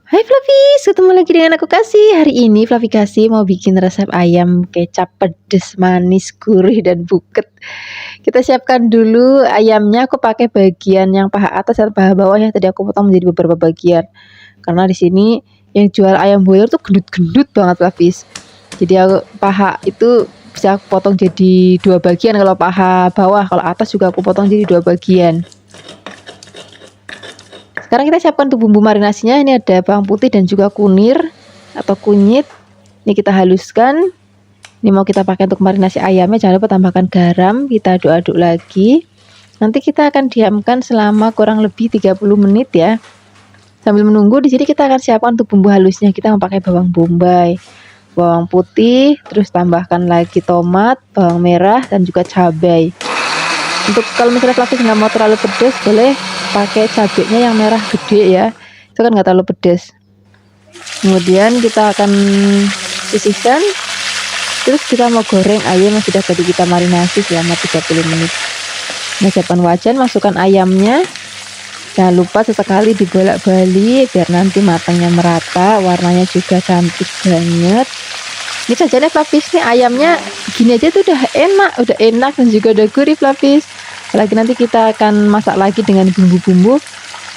Hai Flavis, ketemu lagi dengan aku Kasih. Hari ini Flavi Kasih mau bikin resep ayam kecap pedes, manis, gurih, dan buket. Kita siapkan dulu ayamnya. Aku pakai bagian yang paha atas dan paha bawah yang tadi aku potong menjadi beberapa bagian. Karena di sini yang jual ayam boyer tuh gendut-gendut banget Flavis. Jadi aku paha itu bisa aku potong jadi 2 bagian kalau paha bawah, kalau atas juga aku potong jadi 2 bagian. Sekarang kita siapkan untuk bumbu marinasinya. Ini ada bawang putih dan juga kunir atau kunyit. Ini kita haluskan. Ini mau kita pakai untuk marinasi ayamnya. Jangan lupa tambahkan garam. Kita aduk-aduk lagi. Nanti kita akan diamkan selama kurang lebih 30 menit ya. Sambil menunggu di sini kita akan siapkan untuk bumbu halusnya. Kita mau pakai bawang bombay, bawang putih, terus tambahkan lagi tomat, bawang merah, dan juga cabai. Untuk kalau misalnya Flavis nggak mau terlalu pedas, boleh pakai cabenya yang merah gede ya, itu kan nggak terlalu pedas. Kemudian kita akan sisihkan, terus kita mau goreng ayam yang sudah tadi kita marinasi selama 30 menit. Nah, siapkan wajan, masukkan ayamnya. Jangan lupa sesekali dibolak-balik biar nanti matangnya merata, warnanya juga cantik banget. Ini saja Flavis, nih ayamnya gini aja tuh udah enak dan juga udah gurih Flavis. Apalagi nanti kita akan masak lagi dengan bumbu-bumbu,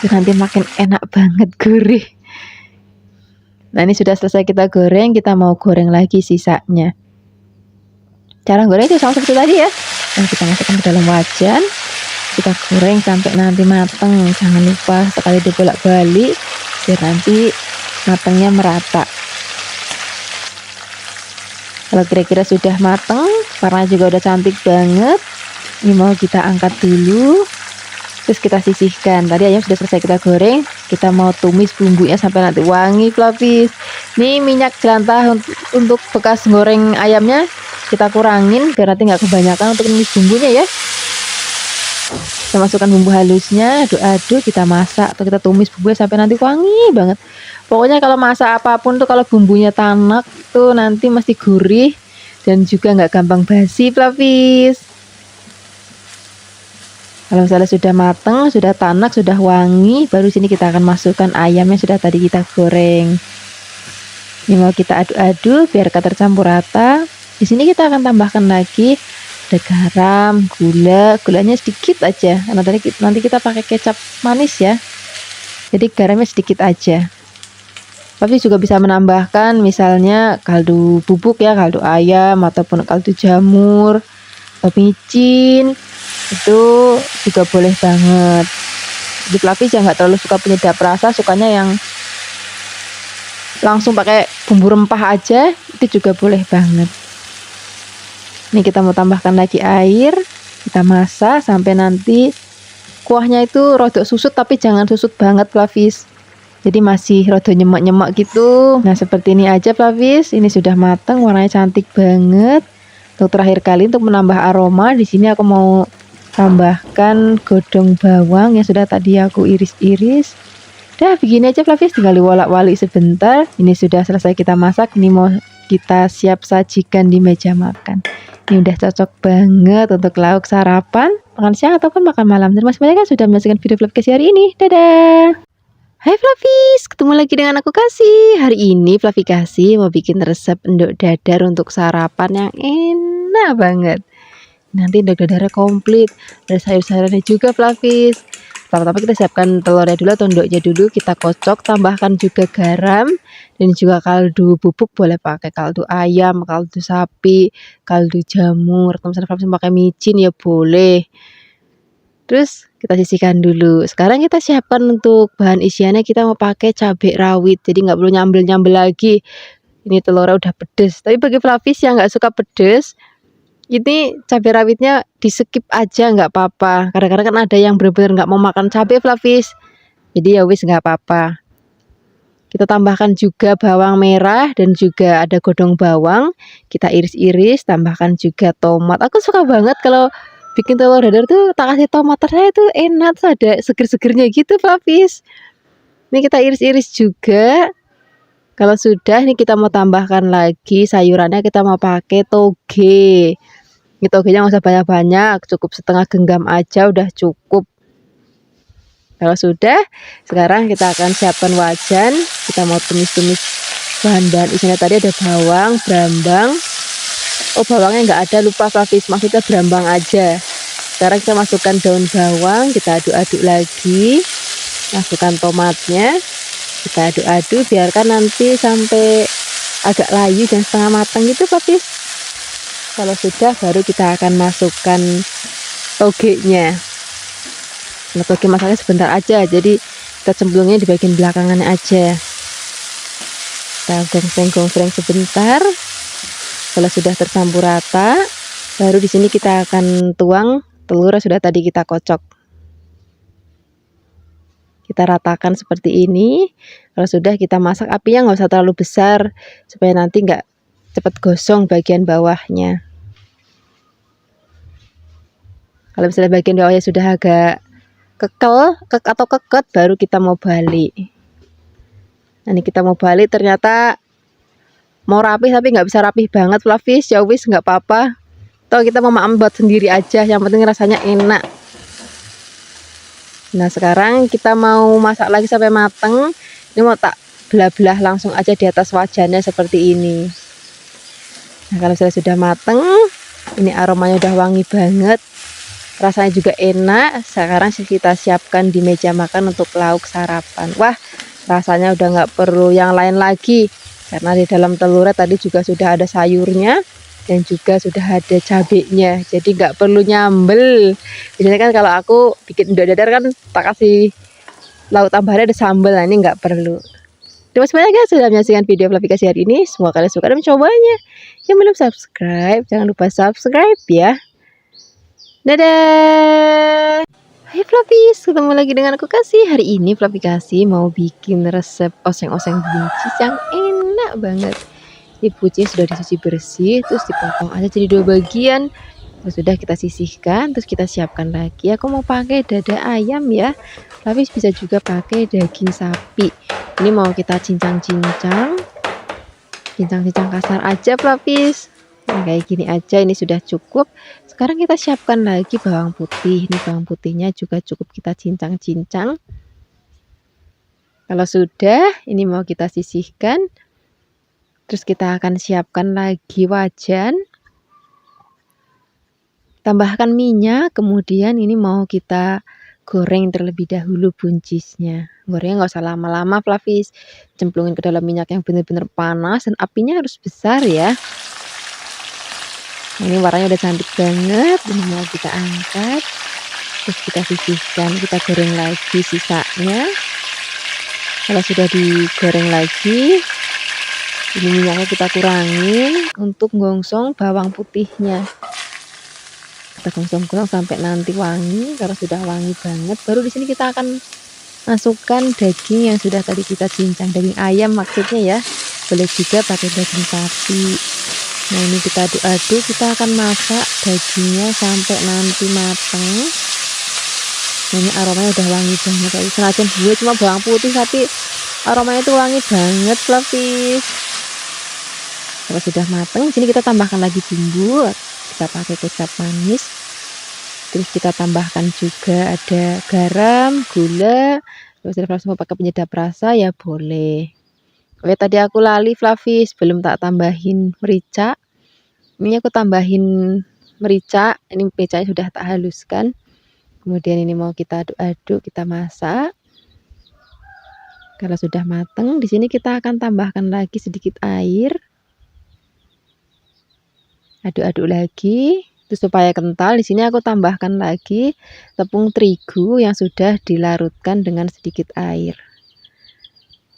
nanti makin enak banget, gurih. Nah, ini sudah selesai kita goreng, kita mau goreng lagi sisanya. Cara goreng itu sama seperti tadi ya. Dan kita masukkan ke dalam wajan, kita goreng sampai nanti matang. Jangan lupa sekali dibolak-balik biar nanti matangnya merata. Kalau kira-kira sudah matang, warnanya juga udah cantik banget. Ini mau kita angkat dulu, terus kita sisihkan. Tadi ayam sudah selesai kita goreng, kita mau tumis bumbunya sampai nanti wangi Flavis. Ini minyak jelantah untuk bekas goreng ayamnya kita kurangin biar nanti nggak kebanyakan untuk tumis bumbunya ya. Kita masukkan bumbu halusnya, aduk-aduk, kita masak atau kita tumis bumbunya sampai nanti wangi banget. Pokoknya kalau masak apapun tuh kalau bumbunya tanak tuh nanti mesti gurih dan juga nggak gampang basi Flavis. Kalau misalnya sudah matang, sudah tanak, sudah wangi, baru sini kita akan masukkan ayam yang sudah tadi kita goreng. Ini mau kita aduk-aduk biar tercampur rata. Di sini kita akan tambahkan lagi ada garam, gulanya sedikit aja. Nanti kita pakai kecap manis ya. Jadi garamnya sedikit aja. Tapi juga bisa menambahkan misalnya kaldu bubuk ya, kaldu ayam ataupun kaldu jamur atau micin. Itu juga boleh banget. Jadi Flavis yang nggak terlalu suka penyedap rasa, sukanya yang langsung pakai bumbu rempah aja, itu juga boleh banget. Ini kita mau tambahkan lagi air, kita masak sampai nanti kuahnya itu rodok susut, tapi jangan susut banget Flavis. Jadi masih rodok nyemak-nyemak gitu. Nah, seperti ini aja Flavis. Ini sudah matang, warnanya cantik banget. Untuk terakhir kali untuk menambah aroma, di sini aku mau tambahkan godong bawang yang sudah tadi aku iris-iris. Dah begini aja Flavis, tinggal diwolak-walik sebentar. Ini sudah selesai kita masak, ini mau kita siap sajikan di meja makan. Ini udah cocok banget untuk lauk sarapan, makan siang ataupun makan malam. Terima kasih banyak sudah menyaksikan video Flavi Kasih hari ini. Dadah. Hai Flavis, ketemu lagi dengan aku Kasih. Hari ini Flavi Kasih mau bikin resep endok dadar untuk sarapan yang enak banget. Nanti endok dadarnya komplit, ada sayur-sayurannya juga Flavis. Pertama-tama kita siapkan telurnya dulu atau endoknya dulu, kita kocok, tambahkan juga garam dan juga kaldu bubuk, boleh pakai kaldu ayam, kaldu sapi, kaldu jamur, atau misalnya Flavis pakai micin ya boleh. Terus kita sisihkan dulu. Sekarang kita siapkan untuk bahan isiannya, kita mau pakai cabai rawit, jadi nggak perlu nyambel-nyambel lagi. Ini telurnya udah pedes, tapi bagi Flavis yang nggak suka pedes, ini cabai rawitnya di skip aja nggak apa-apa. Kadang-kadang kan ada yang benar-benar nggak mau makan cabai Flavis, jadi ya wis nggak apa-apa. Kita tambahkan juga bawang merah dan juga ada godong bawang, kita iris-iris, tambahkan juga tomat. Aku suka banget kalau bikin telur dadar tuh tak kasih tomat, rasanya tuh enak, tuh ada seger-segernya gitu Flavis. Ini kita iris-iris juga. Kalau sudah, ini kita mau tambahkan lagi sayurannya, kita mau pakai toge. Ini togenya nggak usah banyak-banyak, cukup setengah genggam aja udah cukup. Kalau sudah, sekarang kita akan siapkan wajan. Kita mau tumis-tumis bahan-bahan isinya. Tadi ada bawang, brambang. Oh, bawangnya nggak ada, lupa Flavis, maksudnya brambang aja. Sekarang kita masukkan daun bawang, kita aduk-aduk lagi. Masukkan tomatnya, kita aduk-aduk, biarkan nanti sampai agak layu dan setengah matang gitu Flavis. Kalau sudah, baru kita akan masukkan togenya. Nah, toge masaknya sebentar aja, jadi kita cemplungnya di bagian belakangannya aja. Kita gongseng-gongseng sebentar. Kalau sudah tercampur rata, baru di sini kita akan tuang telur yang sudah tadi kita kocok. Kita ratakan seperti ini. Kalau sudah, kita masak, apinya nggak usah terlalu besar supaya nanti nggak cepat gosong bagian bawahnya. Kalau misalnya bagian bawahnya sudah agak atau keket, baru kita mau balik. Nah, ini kita mau balik, ternyata mau rapih tapi nggak bisa rapih banget Flavis. Ya wis, nggak apa-apa. Toh kita mau buat sendiri aja, yang penting rasanya enak. Nah, sekarang kita mau masak lagi sampai mateng. Ini mau tak belah-belah langsung aja di atas wajannya seperti ini. Nah, kalau sudah mateng, ini aromanya udah wangi banget, rasanya juga enak. Sekarang kita siapkan di meja makan untuk lauk sarapan. Wah, rasanya udah nggak perlu yang lain lagi, karena di dalam telurnya tadi juga sudah ada sayurnya dan juga sudah ada cabenya, jadi nggak perlu nyambel. Biasanya kan kalau aku bikin dadar kan tak kasih lauk tambahannya ada sambal, nah ini nggak perlu. Terima kasih banyak ya sudah menyaksikan video aplikasi hari ini. Semoga kalian suka dan mencobanya. Yang belum subscribe, jangan lupa subscribe ya. Dadah. Hai Flavis, ketemu lagi dengan aku Kasih. Hari ini Flavikasi mau bikin resep oseng-oseng buncis yang enak banget. Ini buncis sudah dicuci bersih, terus dipotong aja jadi 2 bagian. Terus sudah kita sisihkan, terus kita siapkan lagi. Aku mau pakai dada ayam ya. Flavis bisa juga pakai daging sapi. Ini mau kita cincang-cincang kasar aja Flavis. Nah, kayak gini aja, ini sudah cukup. Sekarang kita siapkan lagi bawang putih. Ini bawang putihnya juga cukup kita cincang-cincang. Kalau sudah, ini mau kita sisihkan. Terus kita akan siapkan lagi wajan. Tambahkan minyak, kemudian ini mau kita goreng terlebih dahulu buncisnya. Gorengnya nggak usah lama-lama Flavis. Cemplungin ke dalam minyak yang benar-benar panas dan apinya harus besar ya. Nah, ini warnanya udah cantik banget. Ini mau kita angkat, terus kita sisihkan, kita goreng lagi sisanya. Kalau sudah digoreng lagi, ini minyaknya kita kurangin untuk gongsong bawang putihnya. Kita gongsong-gongsong sampai nanti wangi. Kalau sudah wangi banget, baru di sini kita akan masukkan daging yang sudah tadi kita cincang, daging ayam maksudnya ya. Boleh juga pakai daging sapi. Nah, ini kita aduk-aduk, kita akan masak dagingnya sampai nanti mateng. Nah, ini aromanya udah wangi banget. Senajan gue cuma bawang putih, tapi aromanya itu wangi banget Flavis. Kalau sudah mateng, sini kita tambahkan lagi bumbu. Kita pakai kecap manis. Terus kita tambahkan juga ada garam, gula. Kalau Flavis mau pakai penyedap rasa ya boleh. Oke, tadi aku lali Flavis, belum tak tambahin merica. Ini aku tambahin merica. Ini mericanya sudah tak haluskan. Kemudian ini mau kita aduk-aduk, kita masak. Kalau sudah mateng, di sini kita akan tambahkan lagi sedikit air. Aduk-aduk lagi, terus supaya kental. Di sini aku tambahkan lagi tepung terigu yang sudah dilarutkan dengan sedikit air.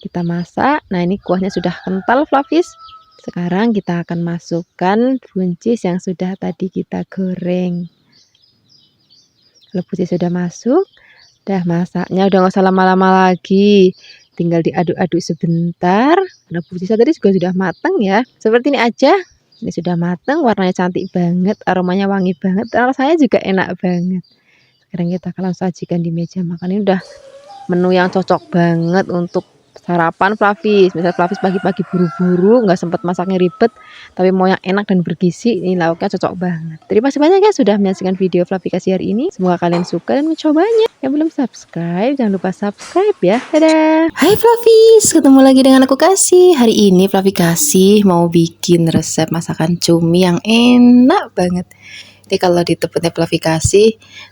Kita masak. Nah, ini kuahnya sudah kental Flavis. Sekarang kita akan masukkan buncis yang sudah tadi kita goreng. Kalau buncis sudah masuk, dah masaknya udah nggak usah lama-lama lagi. Tinggal diaduk-aduk sebentar. Nah, buncisnya tadi juga sudah matang ya. Seperti ini aja. Ini sudah matang, warnanya cantik banget, aromanya wangi banget, dan rasanya juga enak banget. Sekarang kita akan sajikan di meja makan. Ini udah menu yang cocok banget untuk sarapan Flavis. Misal Flavis pagi-pagi buru-buru, nggak sempat masaknya ribet, tapi mau yang enak dan bergizi, ini lauknya cocok banget. Terima kasih banyak ya sudah menyaksikan video Flavi kasih hari ini. Semoga kalian suka dan mencobanya. Yang belum subscribe, jangan lupa subscribe ya. Dadah. Hai Flavis, ketemu lagi dengan aku Kasih. Hari ini Flavi Kasih mau bikin resep masakan cumi yang enak banget. Ini kalau di tempatnya Flavi Kasih,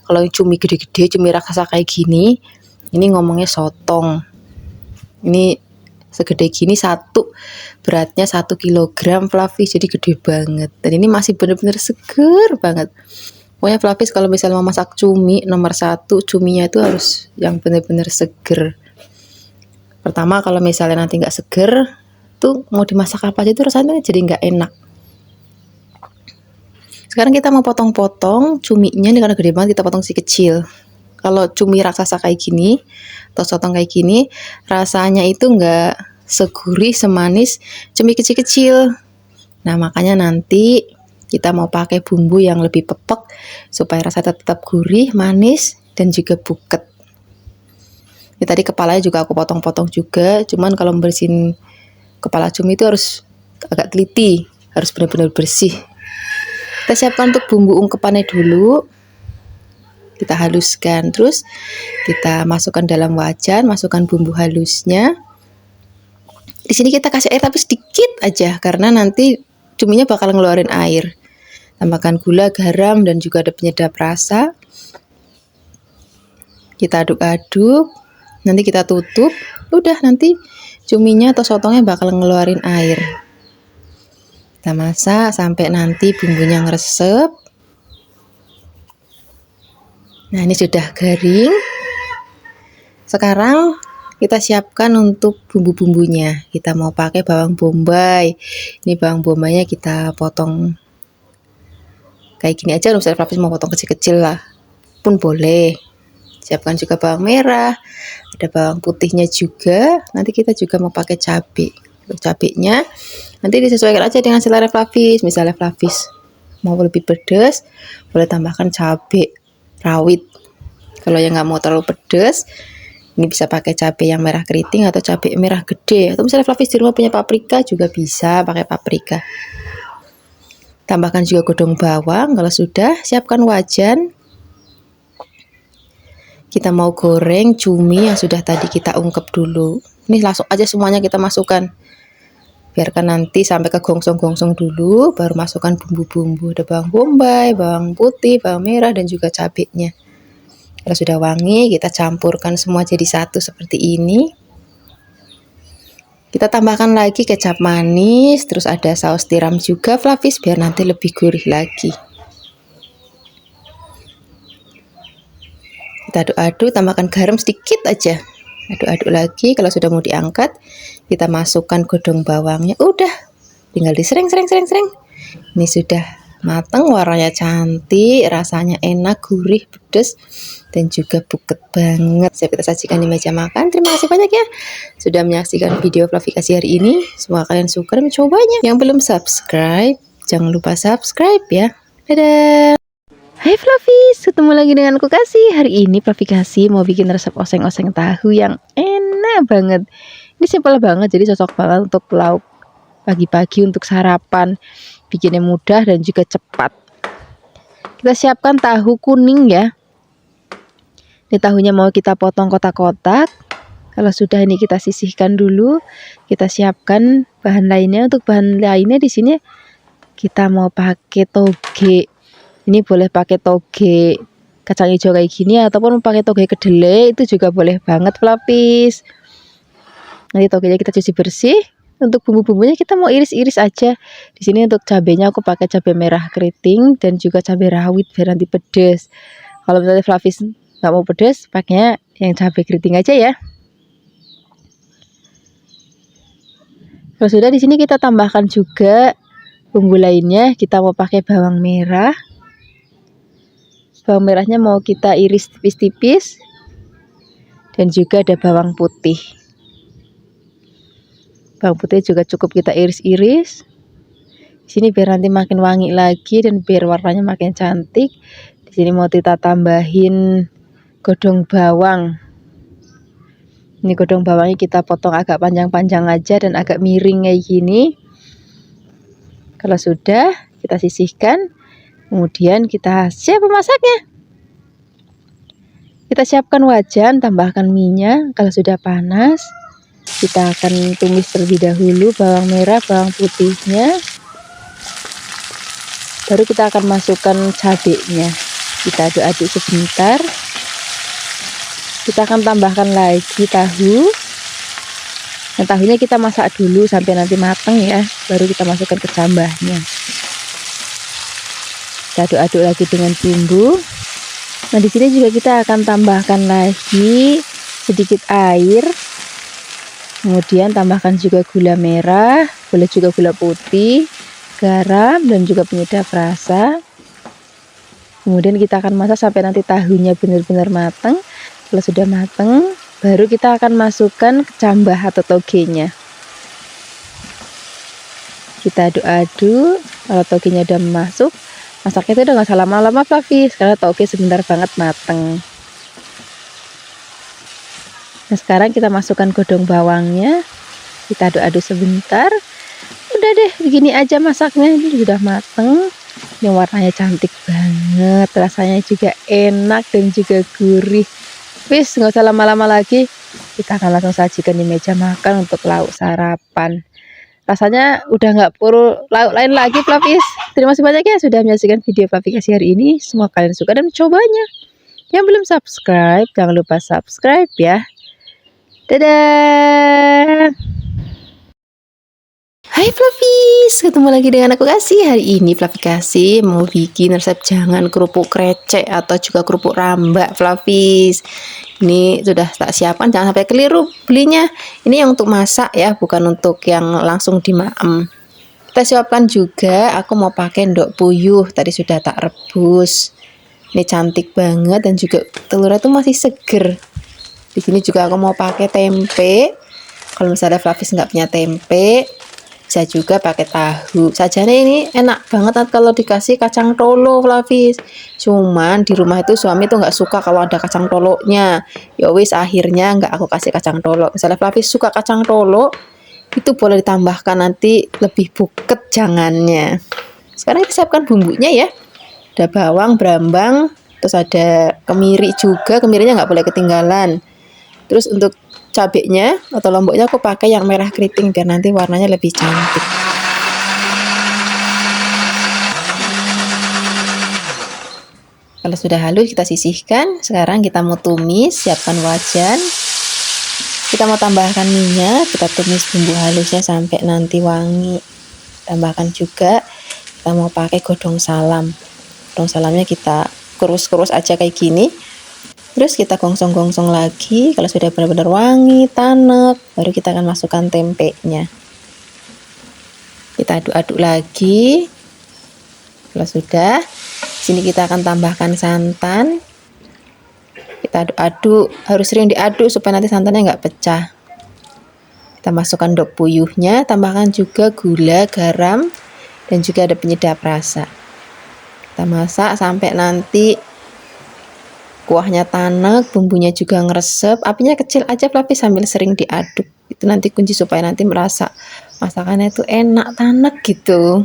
kalau cumi gede-gede, cumi raksasa kayak gini, ini ngomongnya sotong. Ini segede gini satu, beratnya 1 kilogram Flavis, jadi gede banget. Dan ini masih bener-bener seger banget. Pokoknya Flavis kalau misalnya mau masak cumi, nomor 1 cuminya itu harus yang bener-bener seger. Pertama kalau misalnya nanti nggak seger, tuh mau dimasak apa aja itu rasanya jadi nggak enak. Sekarang kita mau potong-potong cuminya, nih karena gede banget kita potong si kecil. Kalau cumi raksasa kayak gini atau sotong kayak gini, rasanya itu nggak segurih semanis cumi kecil-kecil. Nah makanya nanti kita mau pakai bumbu yang lebih pepek supaya rasanya tetap gurih, manis, dan juga buket. Ini tadi kepalanya juga aku potong-potong juga, cuman kalau membersihin kepala cumi itu harus agak teliti, harus benar-benar bersih. Kita siapkan untuk bumbu ungkepannya dulu. Kita haluskan, terus kita masukkan dalam wajan, masukkan bumbu halusnya. Di sini kita kasih air tapi sedikit aja karena nanti cuminya bakal ngeluarin air. Tambahkan gula, garam, dan juga ada penyedap rasa. Kita aduk-aduk, nanti kita tutup. Udah nanti cuminya atau sotongnya bakal ngeluarin air. Kita masak sampai nanti bumbunya ngeresep. Nah ini sudah garing. Sekarang kita siapkan untuk bumbu-bumbunya. Kita mau pakai bawang bombay. Ini bawang bombaynya kita potong kayak gini aja. Misalnya Flavis mau potong kecil-kecil lah pun boleh. Siapkan juga bawang merah. Ada bawang putihnya juga. Nanti kita juga mau pakai cabai. Untuk cabainya nanti disesuaikan aja dengan selera Flavis. Misalnya Flavis mau lebih pedas, boleh tambahkan cabai rawit. Kalau yang nggak mau terlalu pedas, ini bisa pakai cabai yang merah keriting atau cabai merah gede. Atau misalnya Flavis di rumah punya paprika juga bisa pakai paprika. Tambahkan juga godong bawang. Kalau sudah, siapkan wajan. Kita mau goreng cumi yang sudah tadi kita ungkep dulu. Ini langsung aja semuanya kita masukkan. Biarkan nanti sampai ke gongsong-gongsong dulu, baru masukkan bumbu-bumbu. Ada bawang bombay, bawang putih, bawang merah, dan juga cabenya. Kalau sudah wangi, kita campurkan semua jadi satu seperti ini. Kita tambahkan lagi kecap manis, terus ada saus tiram juga Flavis biar nanti lebih gurih lagi. Kita aduk-aduk, tambahkan garam sedikit aja. Aduk-aduk lagi. Kalau sudah mau diangkat, kita masukkan godong bawangnya. Udah, tinggal disering. Ini sudah matang, warnanya cantik, rasanya enak, gurih, pedas, dan juga buket banget. Saya kita sajikan di meja makan. Terima kasih banyak ya sudah menyaksikan video Flavi Kasih hari ini. Semoga kalian suka dan mencobanya. Yang belum subscribe, jangan lupa subscribe ya. Dadah. Hai Flavis, ketemu lagi dengan aku Kasih. Hari ini Flavi Kasih mau bikin resep oseng-oseng tahu yang enak banget. Ini simpel banget, jadi cocok banget untuk lauk pagi-pagi untuk sarapan. Bikinnya mudah dan juga cepat. Kita siapkan tahu kuning ya. Ini tahunya mau kita potong kotak-kotak. Kalau sudah ini kita sisihkan dulu. Kita siapkan bahan lainnya. Untuk bahan lainnya di sini kita mau pakai toge. Ini boleh pakai toge kacang hijau kayak gini ataupun pakai toge kedelai, itu juga boleh banget Flavis. Nanti togenya kita cuci bersih. Untuk bumbu-bumbunya kita mau iris-iris aja. Di sini untuk cabenya aku pakai cabai merah keriting dan juga cabai rawit biar nanti pedas. Kalau misalnya Flavis nggak mau pedas, pakainya yang cabai keriting aja ya. Kalau sudah di sini kita tambahkan juga bumbu lainnya. Kita mau pakai bawang merah. Bawang merahnya mau kita iris tipis-tipis. Dan juga ada bawang putih. Bawang putih juga cukup kita iris-iris. Di sini biar nanti makin wangi lagi dan biar warnanya makin cantik. Di sini mau kita tambahin godong bawang. Ini godong bawangnya kita potong agak panjang-panjang aja dan agak miring kayak gini. Kalau sudah, kita sisihkan. Kemudian kita siap memasaknya. Kita siapkan wajan, tambahkan minyak. Kalau sudah panas, kita akan tumis terlebih dahulu bawang merah, bawang putihnya. Baru kita akan masukkan cabenya. Kita aduk-aduk sebentar. Kita akan tambahkan lagi tahu. Nah, tahunya kita masak dulu sampai nanti matang ya. Baru kita masukkan ke cambahnya. Kita aduk-aduk lagi dengan bumbu. Nah, di sini juga kita akan tambahkan lagi sedikit air. Kemudian tambahkan juga gula merah, boleh juga gula putih, garam dan juga penyedap rasa. Kemudian kita akan masak sampai nanti tahunya benar-benar matang. Kalau sudah matang, baru kita akan masukkan ke cambah atau togenya. Kita aduk-aduk. Kalau togenya udah masuk, masaknya itu udah gak usah lama-lama Flavis, karena toge sebentar banget mateng. Nah, sekarang kita masukkan godong bawangnya. Kita aduk-aduk sebentar. Udah deh, begini aja masaknya. Ini sudah mateng. Ini warnanya cantik banget. Rasanya juga enak dan juga gurih. Wis, nggak usah lama-lama lagi. Kita akan langsung sajikan di meja makan untuk lauk sarapan. Rasanya udah nggak perlu lauk lain lagi Flavis. Terima kasih banyak ya sudah menyaksikan video Flavikasi hari ini. Semoga kalian suka dan mencobanya. Yang belum subscribe, jangan lupa subscribe ya. Dadah. Hai Flavis, ketemu lagi dengan aku Kasih. Hari ini Flavikasi mau bikin resep jangan kerupuk krecek atau juga kerupuk rambak Flavis. Ini sudah tak siapkan, jangan sampai keliru belinya. Ini yang untuk masak ya, bukan untuk yang langsung dimaem. Kita siapkan juga, aku mau pakai endok puyuh, tadi sudah tak rebus. Ini cantik banget dan juga telurnya tuh masih seger. Di sini juga aku mau pakai tempe. Kalau misalnya Flavis nggak punya tempe, bisa juga pakai tahu. Sajane ini enak banget kalau dikasih kacang tolo Flavis. Cuman di rumah itu suami tuh nggak suka kalau ada kacang toloknya. Ya wis akhirnya nggak aku kasih kacang tolo. Misalnya Flavis suka kacang tolo, itu boleh ditambahkan nanti lebih buket jangannya. Sekarang kita siapkan bumbunya ya. Ada bawang, brambang, terus ada kemiri juga. Kemirinya nggak boleh ketinggalan. Terus untuk cabenya atau lomboknya aku pakai yang merah keriting biar nanti warnanya lebih cantik. Kalau sudah halus kita sisihkan. Sekarang kita mau tumis, siapkan wajan. Kita mau tambahkan minyak, kita tumis bumbu halusnya sampai nanti wangi. Tambahkan juga kita mau pakai godong salam. Godong salamnya kita kurus-kurus aja kayak gini. Terus kita gongsong-gongsong lagi. Kalau sudah benar-benar wangi, tanek, baru kita akan masukkan tempenya. Kita aduk-aduk lagi. Kalau sudah, sini kita akan tambahkan santan. Kita aduk-aduk, harus sering diaduk supaya nanti santannya nggak pecah. Kita masukkan endok puyuhnya, tambahkan juga gula, garam, dan juga ada penyedap rasa. Kita masak sampai nanti kuahnya tanek, bumbunya juga ngeresep. Apinya kecil aja tapi sambil sering diaduk. Itu nanti kunci supaya nanti merasa masakannya itu enak, tanek gitu.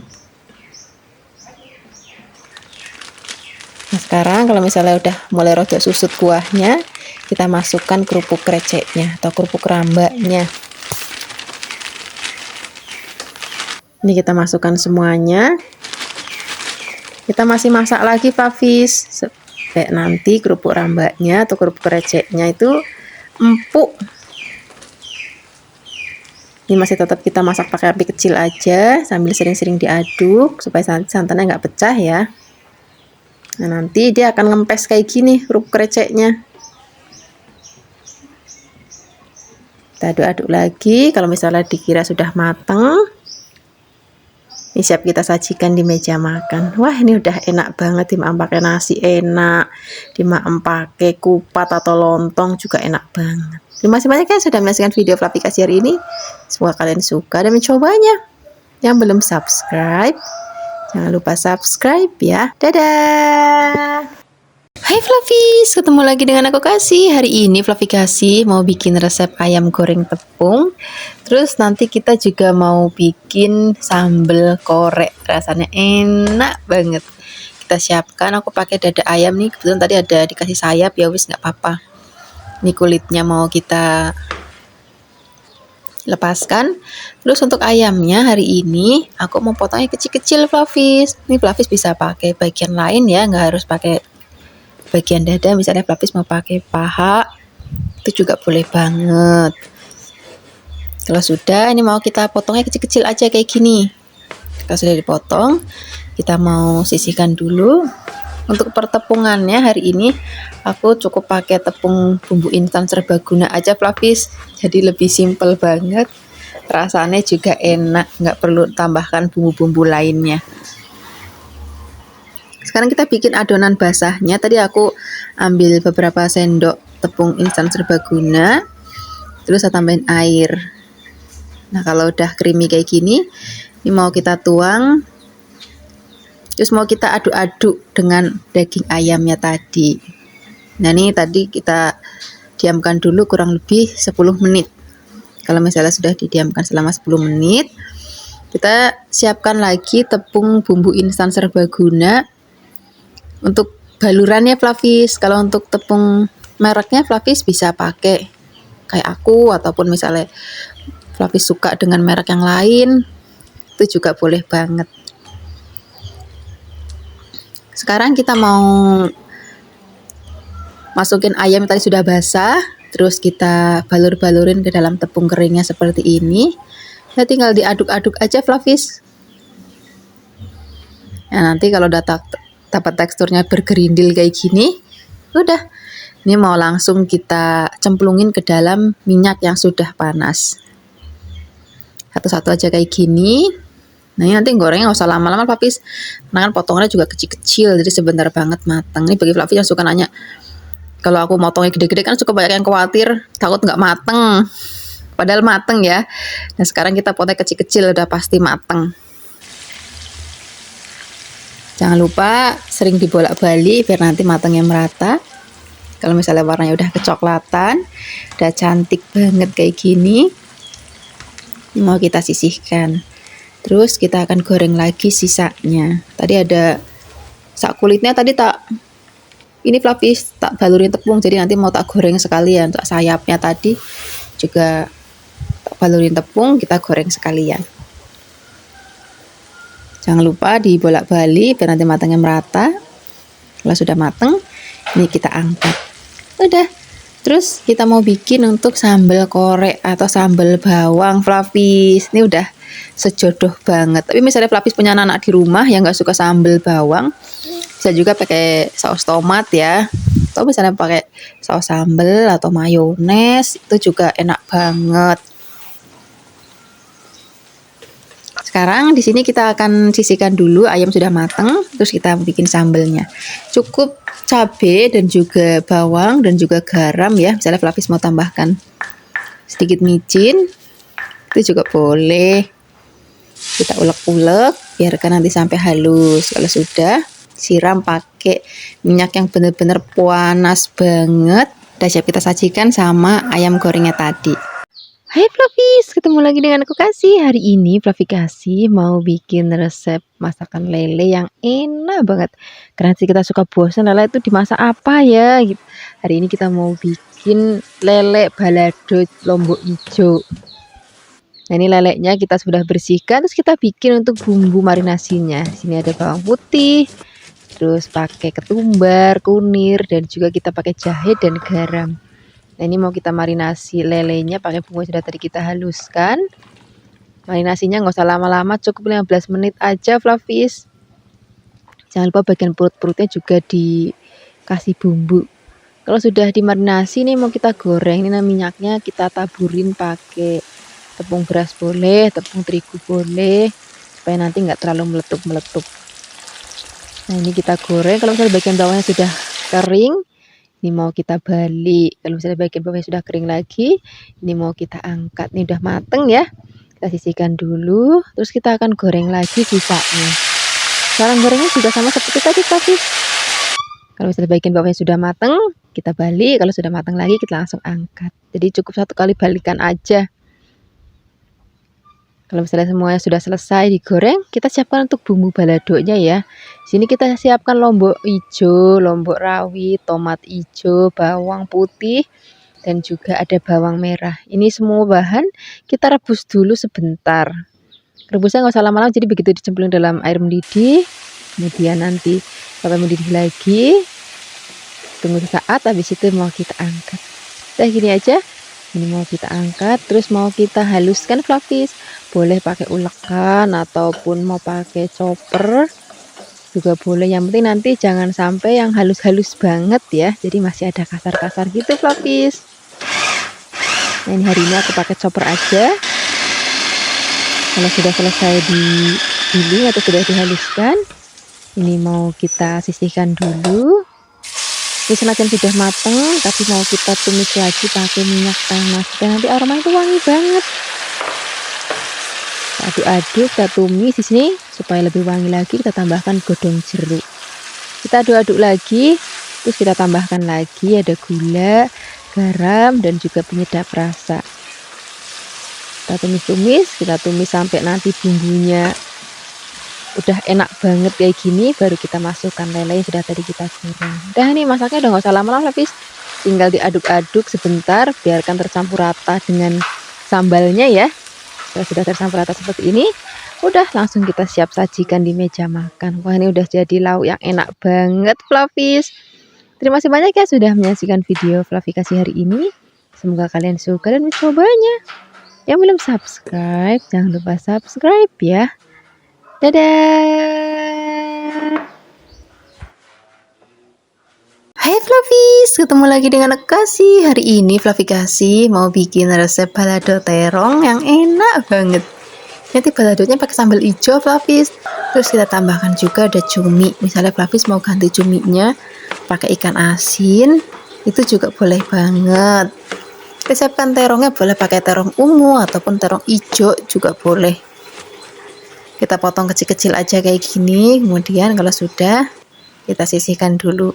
Nah, sekarang kalau misalnya udah mulai rodok susut kuahnya, kita masukkan kerupuk kreceknya atau kerupuk rambaknya. Ini kita masukkan semuanya. Kita masih masak lagi Flavis. Kayak nanti kerupuk rambaknya atau kerupuk kreceknya itu empuk. Ini masih tetap kita masak pakai api kecil aja sambil sering-sering diaduk supaya santannya nggak pecah ya. Nah, nanti dia akan ngempes kayak gini kerupuk kreceknya. Kita aduk-aduk lagi. Kalau misalnya dikira sudah matang, ini siap kita sajikan di meja makan. Wah, ini udah enak banget dimakan pakai nasi enak, dimakan pakai kupat atau lontong juga enak banget. Terima kasih banyak ya sudah menyaksikan video Flavikasi hari ini. Semoga kalian suka dan mencobanya. Yang belum subscribe, jangan lupa subscribe ya. Dadah. Hai Flavis, ketemu lagi dengan aku Kasih. Hari ini Flavi Kasih mau bikin resep ayam goreng tepung. Terus nanti kita juga mau bikin sambal korek. Rasanya enak banget. Kita siapkan, aku pakai dada ayam nih. Kebetulan tadi ada dikasih sayap, ya wis nggak apa-apa. Ini kulitnya mau kita lepaskan. Terus untuk ayamnya hari ini aku mau potongnya kecil-kecil Flavis. Ini Flavis bisa pakai bagian lain ya, nggak harus pakai bagian dada. Misalnya Flavis mau pakai paha, itu juga boleh banget. Kalau sudah, ini mau kita potongnya kecil-kecil aja kayak gini. Kalau sudah dipotong, kita mau sisihkan dulu. Untuk pertepungannya hari ini aku cukup pakai tepung bumbu instan serbaguna aja Flavis. Jadi lebih simple banget. Rasanya juga enak, nggak perlu tambahkan bumbu-bumbu lainnya. Sekarang kita bikin adonan basahnya. Tadi aku ambil beberapa sendok tepung instan serbaguna, terus saya tambahin air. Nah kalau udah creamy kayak gini, ini mau kita tuang, terus mau kita aduk-aduk dengan daging ayamnya tadi. Nah ini tadi kita diamkan dulu kurang lebih 10 menit. Kalau misalnya sudah didiamkan selama 10 menit, kita siapkan lagi tepung bumbu instan serbaguna. Untuk balurannya Flavis, kalau untuk tepung mereknya Flavis bisa pakai kayak aku, ataupun misalnya Flavis suka dengan merek yang lain, itu juga boleh banget. Sekarang kita mau masukin ayam yang tadi sudah basah, terus kita balur-balurin ke dalam tepung keringnya seperti ini. Nah tinggal diaduk-aduk aja Flavis. Nah nanti kalau udah dapat teksturnya bergerindil kayak gini, udah, ini mau langsung kita cemplungin ke dalam minyak yang sudah panas. Satu-satu aja kayak gini. Nah ini nanti gorengnya nggak usah lama-lama Flavis, karena kan potongannya juga kecil-kecil, jadi sebentar banget matang. Ini bagi Flavis yang suka nanya, kalau aku motongnya gede-gede kan suka banyak yang khawatir takut nggak mateng, padahal mateng ya. Nah sekarang kita potong kecil-kecil, udah pasti mateng. Jangan lupa sering dibolak-balik biar nanti matangnya merata. Kalau misalnya warnanya udah kecoklatan, udah cantik banget kayak gini, mau kita sisihkan. Terus kita akan goreng lagi sisanya. Tadi ada sak kulitnya tadi ini Flavis tak balurin tepung, jadi nanti mau tak goreng sekalian. Untuk sayapnya tadi juga tak balurin tepung, kita goreng sekalian. Jangan lupa dibolak-balik biar nanti matangnya merata. Kalau sudah matang, ini kita angkat. Udah. Terus kita mau bikin untuk sambal korek atau sambal bawang Flavis. Ini udah sejodoh banget. Tapi misalnya Flavis punya anak di rumah yang nggak suka sambal bawang, bisa juga pakai saus tomat ya. Atau misalnya pakai saus sambal atau mayones, itu juga enak banget. Sekarang di sini kita akan sisihkan dulu, ayam sudah matang, terus kita bikin sambelnya. Cukup cabai dan juga bawang dan juga garam ya. Misalnya Flavis mau tambahkan sedikit micin, itu juga boleh. Kita ulek-ulek, biarkan nanti sampai halus. Kalau sudah, siram pakai minyak yang benar-benar panas banget. Udah siap kita sajikan sama ayam gorengnya tadi. Hai Flavis, ketemu lagi dengan aku Kasih. Hari ini Flavi Kasih mau bikin resep masakan lele yang enak banget. Karena kita suka bosan lele itu dimasak apa ya gitu. Hari ini kita mau bikin lele balado lombok hijau. Nah ini leleknya kita sudah bersihkan, terus kita bikin untuk bumbu marinasinya. Di sini ada bawang putih, terus pakai ketumbar, kunir, dan juga kita pakai jahe dan garam. Nah ini mau kita marinasi lelenya pakai bumbu yang sudah tadi kita haluskan. Marinasinya nggak usah lama-lama, cukup 15 menit aja Flavis. Jangan lupa bagian perut-perutnya juga dikasih bumbu. Kalau sudah dimarinasi nih mau kita goreng. Ini minyaknya kita taburin pakai tepung beras boleh, tepung terigu boleh, supaya nanti nggak terlalu meletup-meletup. Nah ini kita goreng. Kalau misalnya bagian bawahnya sudah kering, ini mau kita balik. Kalau misalnya bagian bawahnya sudah kering lagi, ini mau kita angkat. Ini udah mateng ya. Kita sisihkan dulu, terus kita akan goreng lagi sisanya. Cara gorengnya juga sama seperti tadi. Kalau misalnya bagian bawahnya sudah matang, kita balik. Kalau sudah matang lagi, kita langsung angkat. Jadi cukup satu kali balikan aja. Kalau misalnya semuanya sudah selesai digoreng, kita siapkan untuk bumbu baladonya ya. Sini kita siapkan lombok hijau, lombok rawit, tomat hijau, bawang putih, dan juga ada bawang merah. Ini semua bahan kita rebus dulu sebentar. Rebusnya nggak usah lama-lama, jadi begitu dicemplung dalam air mendidih, kemudian nanti sampai mendidih lagi, tunggu sesaat, habis itu mau kita angkat. Udah gini aja. Ini mau kita angkat, terus mau kita haluskan fluffy. Boleh pakai ulekan ataupun mau pakai chopper juga boleh. Yang penting nanti jangan sampai yang halus-halus banget ya. Jadi masih ada kasar-kasar gitu fluffy. Nah ini hari ini aku pakai chopper aja. Kalau sudah selesai digiling atau sudah dihaluskan, ini mau kita sisihkan dulu. Ini senajan sudah matang, tapi mau kita tumis lagi pakai minyak panas. Dan nanti aroma itu wangi banget. Kita aduk-aduk, kita tumis di sini supaya lebih wangi lagi. Kita tambahkan godong jeruk. Kita aduk-aduk lagi, terus kita tambahkan lagi ada gula, garam, dan juga penyedap rasa. Kita tumis-tumis, kita tumis sampai nanti bumbunya udah enak banget kayak gini, baru kita masukkan lele yang sudah tadi kita goreng. Udah nih masaknya udah nggak usah lama-lama habis, tinggal diaduk-aduk sebentar, biarkan tercampur rata dengan sambalnya ya. Kalau sudah tercampur rata seperti ini, udah langsung kita siap sajikan di meja makan. Wah ini udah jadi lauk yang enak banget Fluffies. Terima kasih banyak ya sudah menyaksikan video Fluffy kasih hari ini. Semoga kalian suka dan mencobanya. Yang belum subscribe, jangan lupa subscribe ya. Dadah. Hai Fluffies, ketemu lagi dengan aku Kasih. Hari ini Fluffy Kasih mau bikin resep balado terong yang enak banget. Nanti baladonya pakai sambal hijau Fluffies. Terus kita tambahkan juga ada cumi. Misalnya Fluffies mau ganti cuminya pakai ikan asin, itu juga boleh banget. Kita siapkan terongnya, boleh pakai terong ungu ataupun terong hijau juga boleh. Kita potong kecil-kecil aja kayak gini, kemudian kalau sudah kita sisihkan dulu.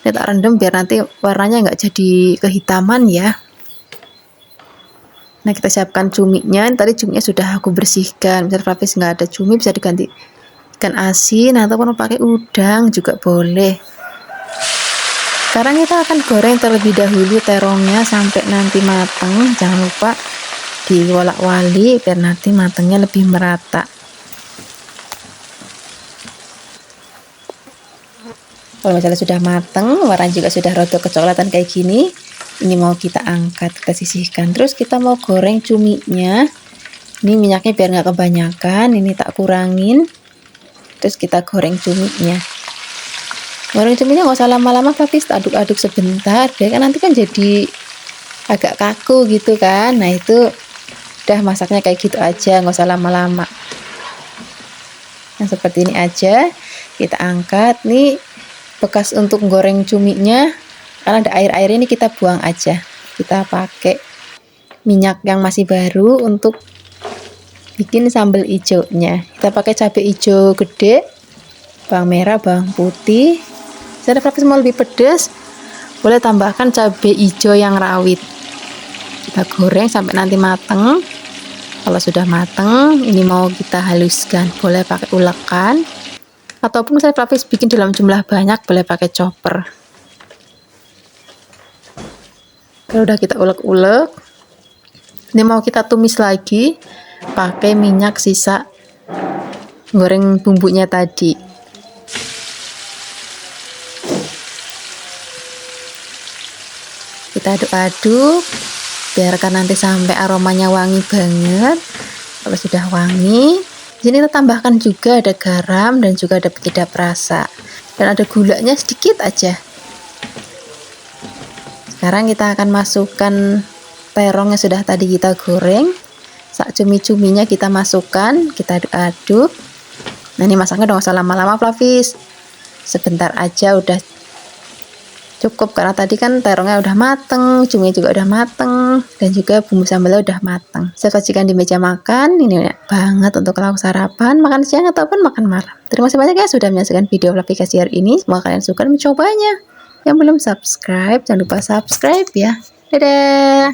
Ini tak rendam biar nanti warnanya nggak jadi kehitaman ya. Nah kita siapkan cuminya, tadi cuminya sudah aku bersihkan. Misalnya Fluffies nggak ada cumi, bisa diganti ikan asin ataupun pakai udang juga boleh. Sekarang kita akan goreng terlebih dahulu terongnya sampai nanti matang. Jangan lupa diwolak-walik biar nanti matangnya lebih merata. Kalau misalnya sudah matang, warnanya juga sudah rada kecoklatan kayak gini, ini mau kita angkat, kita sisihkan. Terus kita mau goreng cuminya. Ini minyaknya biar nggak kebanyakan, ini tak kurangin. Terus kita goreng cuminya. Goreng cuminya nggak usah lama-lama, tapi aduk-aduk sebentar. Biar kan nanti kan jadi agak kaku gitu kan. Nah itu udah masaknya kayak gitu aja, nggak usah lama-lama. Nah seperti ini aja, kita angkat nih. Bekas untuk goreng cuminya, karena ada air-air ini kita buang aja. Kita pakai minyak yang masih baru untuk bikin sambal hijaunya. Kita pakai cabai hijau gede, bawang merah, bawang putih. Saya Fluffies mau lebih pedas, boleh tambahkan cabai hijau yang rawit. Kita goreng sampai nanti matang. Kalau sudah matang, ini mau kita haluskan. Boleh pakai ulekan. Ataupun misalnya Fluffies bikin dalam jumlah banyak, boleh pakai chopper. Kalau udah kita ulek-ulek, ini mau kita tumis lagi pakai minyak sisa goreng bumbunya tadi. Kita aduk-aduk, biarkan nanti sampai aromanya wangi banget. Kalau sudah wangi, di sini kita tambahkan juga ada garam dan juga ada penyedap rasa dan ada gulanya sedikit aja. Sekarang kita akan masukkan terong yang sudah tadi kita goreng. Sak cumi-cuminya kita masukkan, kita aduk-aduk. Nah ini masaknya udah gak usah lama-lama Fluffies. Sebentar aja udah cukup karena tadi kan terongnya udah mateng, cumi juga udah mateng, dan juga bumbu sambalnya udah mateng. Saya sajikan di meja makan. Ini enak banget untuk lauk sarapan, makan siang ataupun makan malam. Terima kasih banyak ya sudah menyaksikan video aplikasi hari ini. Semoga kalian suka mencobanya. Yang belum subscribe, jangan lupa subscribe ya. Dadah.